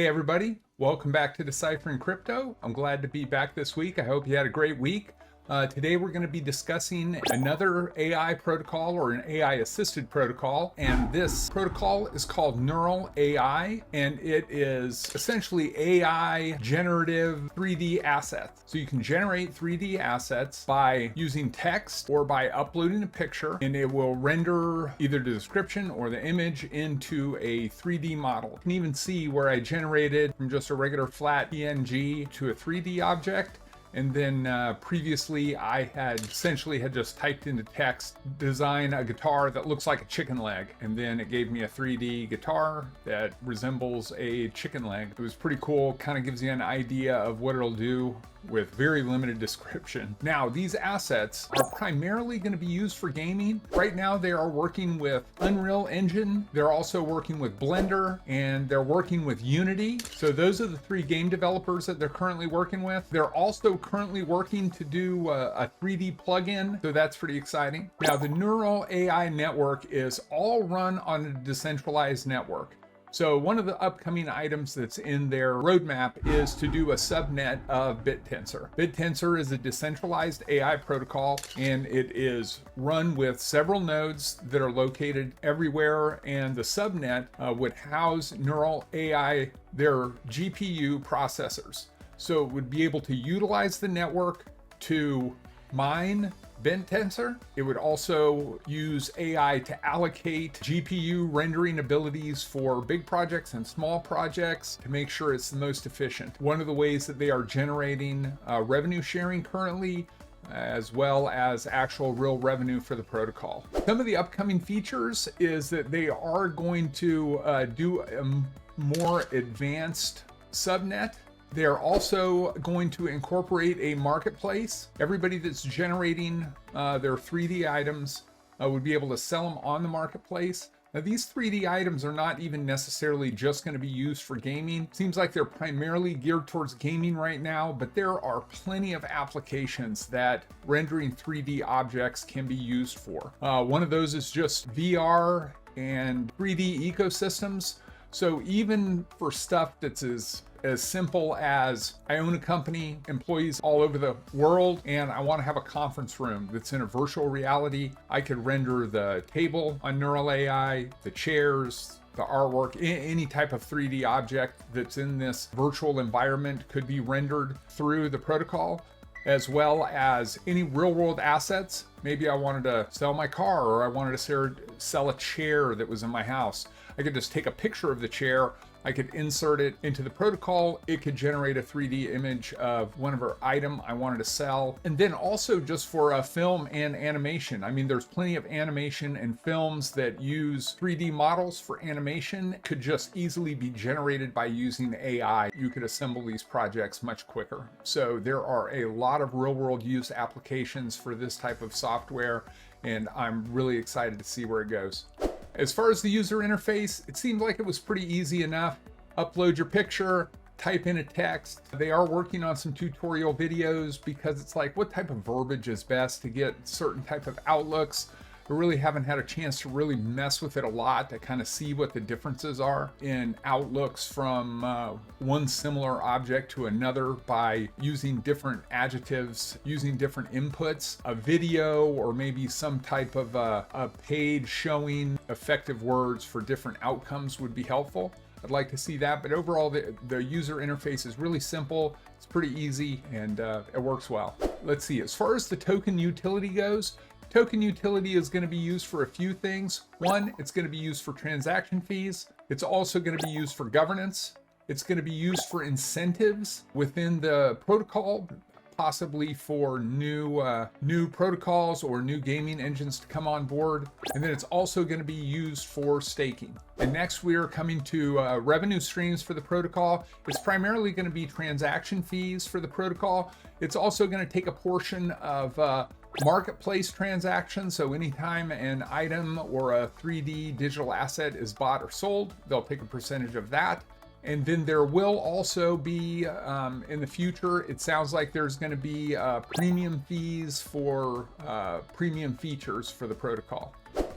Hey everybody, welcome back to Deciphering Crypto. I'm glad to be back this week. I hope you had a great week. Today we're going to be discussing another AI protocol or an AI assisted protocol, and this protocol is called Neural AI, and it is essentially AI generative 3D assets. So you can generate 3D assets by using text or by uploading a picture, and it will render either the description or the image into a 3D model. You can even see where I generated from just a regular flat PNG to a 3D object. And then previously I had just typed into text, design a guitar that looks like a chicken leg. And then it gave me a 3D guitar that resembles a chicken leg. It was pretty cool, kind of gives you an idea of what it'll do with very limited description. Now, these assets are primarily going to be used for gaming. Right now, they are working with Unreal Engine. They're also working with Blender, and they're working with Unity. So those are the three game developers that they're currently working with. They're also currently working to do a 3D plugin, so that's pretty exciting. Now, the Neural AI network is all run on a decentralized network. So one of the upcoming items that's in their roadmap is to do a subnet of BitTensor. BitTensor is a decentralized AI protocol, and it is run with several nodes that are located everywhere, and the subnet would house Neural AI, their GPU processors. So it would be able to utilize the network to mine BitTensor. It would also use AI to allocate GPU rendering abilities for big projects and small projects to make sure it's the most efficient. One of the ways that they are generating revenue sharing currently, as well as actual real revenue for the protocol. Some of the upcoming features is that they are going to do a more advanced subnet. They're also going to incorporate a marketplace. Everybody that's generating their 3D items would be able to sell them on the marketplace. Now, these 3D items are not even necessarily just going to be used for gaming. Seems like they're primarily geared towards gaming right now, but there are plenty of applications that rendering 3D objects can be used for. One of those is just VR and 3D ecosystems. So even for stuff that's as simple as I own a company, employees all over the world, and I want to have a conference room that's in a virtual reality, I could render the table on Neural AI, the chairs, the artwork, any type of 3D object that's in this virtual environment could be rendered through the protocol, as well as any real world assets. Maybe I wanted to sell my car, or I wanted to sell a chair that was in my house. I could just take a picture of the chair, I could insert it into the protocol, it could generate a 3D image of whatever item I wanted to sell. And then also just for film and animation. I mean, there's plenty of animation and films that use 3D models for animation, could just easily be generated by using AI. You could assemble these projects much quicker. So there are a lot of real world use applications for this type of software, and I'm really excited to see where it goes. As far as the user interface, it seemed like it was pretty easy enough. Upload your picture, type in a text. They are working on some tutorial videos because it's like, what type of verbiage is best to get certain type of outlooks? I really haven't had a chance to really mess with it a lot to kind of see what the differences are in outlooks from one similar object to another by using different adjectives, using different inputs. A video or maybe some type of a page showing effective words for different outcomes would be helpful. I'd like to see that, but overall the user interface is really simple. It's pretty easy, and it works well. Let's see, as far as the token utility goes, token utility is going to be used for a few things. One, it's going to be used for transaction fees. It's also going to be used for governance. It's going to be used for incentives within the protocol, possibly for new protocols or new gaming engines to come on board. And then it's also going to be used for staking. And next we are coming to revenue streams for the protocol. It's primarily going to be transaction fees for the protocol. It's also going to take a portion of marketplace transactions. So anytime an item or a 3D digital asset is bought or sold, they'll take a percentage of that. And then there will also be, in the future, it sounds like there's going to be premium fees for premium features for the protocol.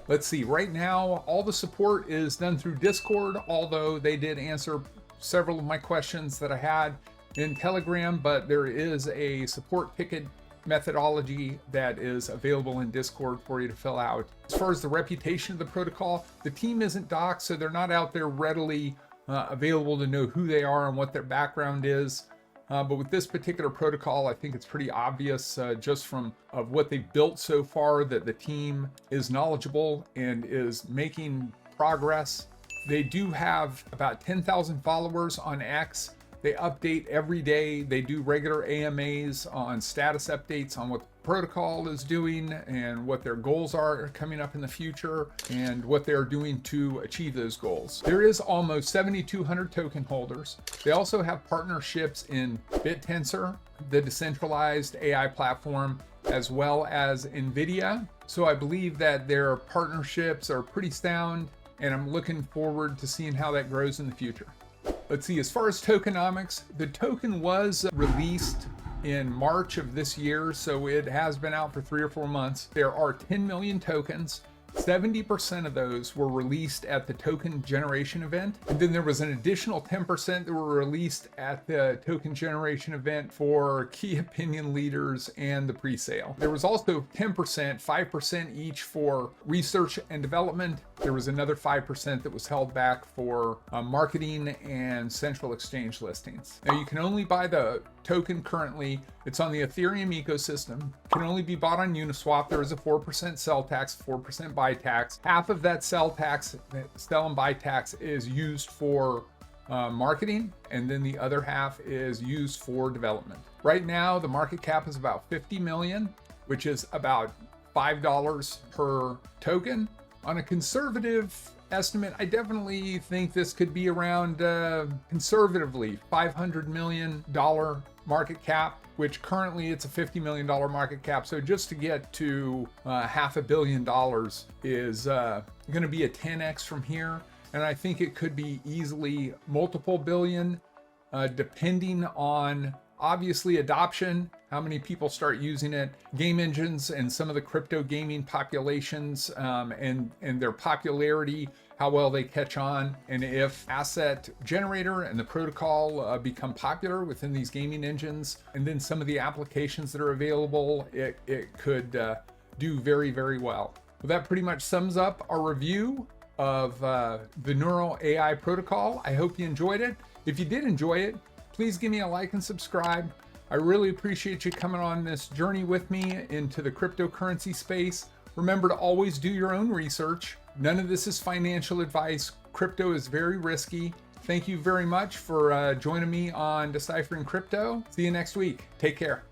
Let's see, right now, all the support is done through Discord, although they did answer several of my questions that I had in Telegram, but there is a support ticket methodology that is available in Discord for you to fill out. As far as the reputation of the protocol, the team isn't doxed, so they're not out there readily available to know who they are and what their background is. But with this particular protocol, I think it's pretty obvious just from what they've built so far that the team is knowledgeable and is making progress. They do have about 10,000 followers on X. They update every day. They do regular AMAs on status updates on what the protocol is doing and what their goals are coming up in the future and what they're doing to achieve those goals. There is almost 7,200 token holders. They also have partnerships in BitTensor, the decentralized AI platform, as well as NVIDIA. So I believe that their partnerships are pretty sound, and I'm looking forward to seeing how that grows in the future. Let's see, as far as tokenomics, the token was released in March of this year, so it has been out for 3 or 4 months. There are 10 million tokens. 70% of those were released at the token generation event. And then there was an additional 10% that were released at the token generation event for key opinion leaders and the pre-sale. There was also 10%, 5% each for research and development. There was another 5% that was held back for marketing and central exchange listings. Now you can only buy the token currently. It's on the Ethereum ecosystem. It can only be bought on Uniswap. There is a 4% sell tax, 4% buy tax. Half of that sell and buy tax is used for marketing, and then the other half is used for development. Right now, the market cap is about 50 million, which is about $5 per token. On a conservative estimate, I definitely think this could be around conservatively $500 million market cap, which currently it's a $50 million market cap. So just to get to $500 million is going to be a 10x from here. And I think it could be easily multiple billion, depending on obviously adoption, how many people start using it, game engines and some of the crypto gaming populations and their popularity, how well they catch on. And if asset generator and the protocol become popular within these gaming engines, and then some of the applications that are available, it could do very, very well. Well, that pretty much sums up our review of the Neural AI protocol. I hope you enjoyed it. If you did enjoy it, please give me a like and subscribe. I really appreciate you coming on this journey with me into the cryptocurrency space. Remember to always do your own research. None of this is financial advice. Crypto is very risky. Thank you very much for joining me on Deciphering Crypto. See you next week. Take care.